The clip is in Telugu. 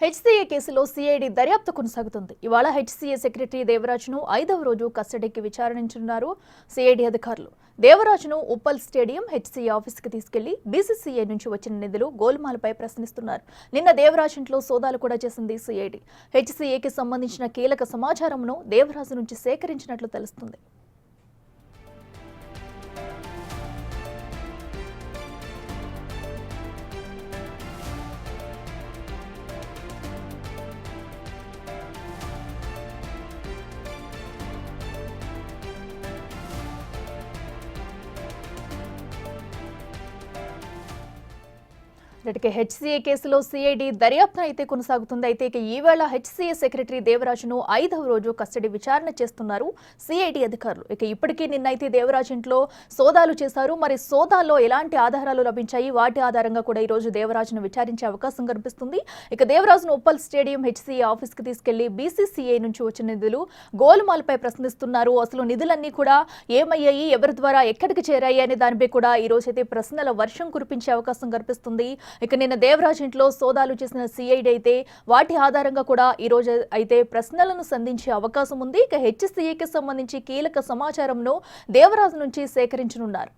హెచ్సీఏ కేసులో సిఐడి దర్యాప్తు కొనసాగుతుంది. ఇవాళ హెచ్సీఏ సెక్రటరీ దేవరాజ్ను 5వ రోజు కస్టడీకి విచారించనున్నారు సిఐడి అధికారులు. దేవరాజ్ను ఉప్పల్ స్టేడియం హెచ్సీఏ ఆఫీసుకు తీసుకెళ్లి బీసీసీఐ నుంచి వచ్చిన నిధులు గోల్మాల్పై ప్రశ్నిస్తున్నారు. నిన్న దేవరాజ్ ఇంట్లో సోదాలు కూడా చేసింది సిఐడి. హెచ్సీఏకి సంబంధించిన కీలక సమాచారంను దేవరాజ్ నుంచి సేకరించినట్లు తెలుస్తుంది. హెచ్సీఏ కేసులో సిఐడి దర్యాప్తు అయితే కొనసాగుతుంది. అయితే ఈవేళ హెచ్సీఏ సెక్రటరీ దేవరాజ్ను 5వ రోజు కస్టడీ విచారణ చేస్తున్నారు సిఐడి అధికారులు. ఇప్పటికీ నిన్నైతే దేవరాజ్ ఇంట్లో సోదాలు చేశారు. మరి సోదాల్లో ఎలాంటి ఆధారాలు లభించాయి, వాటి ఆధారంగా కూడా ఈ రోజు దేవరాజ్ను విచారించే అవకాశం కనిపిస్తుంది. దేవరాజ్ను ఉప్పల్ స్టేడియం హెచ్సీఏ ఆఫీస్కి తీసుకెళ్లి బీసీసీఐ నుంచి వచ్చిన నిధులు గోల్మాల్పై ప్రశ్నిస్తున్నారు. అసలు నిధులన్నీ కూడా ఏమయ్యాయి, ఎవరి ద్వారా ఎక్కడికి చేరాయి అనే దానిపై కూడా ఈ రోజు అయితే ప్రశ్నల వర్షం కురిపించే అవకాశం కనిపిస్తుంది. నిన్న దేవరాజ్ ఇంట్లో సోదాలు చేసిన సిఐడి అయితే వాటి ఆధారంగా కూడా ఈ రోజు అయితే ప్రశ్నలను సంధించే అవకాశం ఉంది. హెచ్సీఏకి సంబంధించి కీలక సమాచారంను దేవరాజ్ నుంచి సేకరించనున్నారు.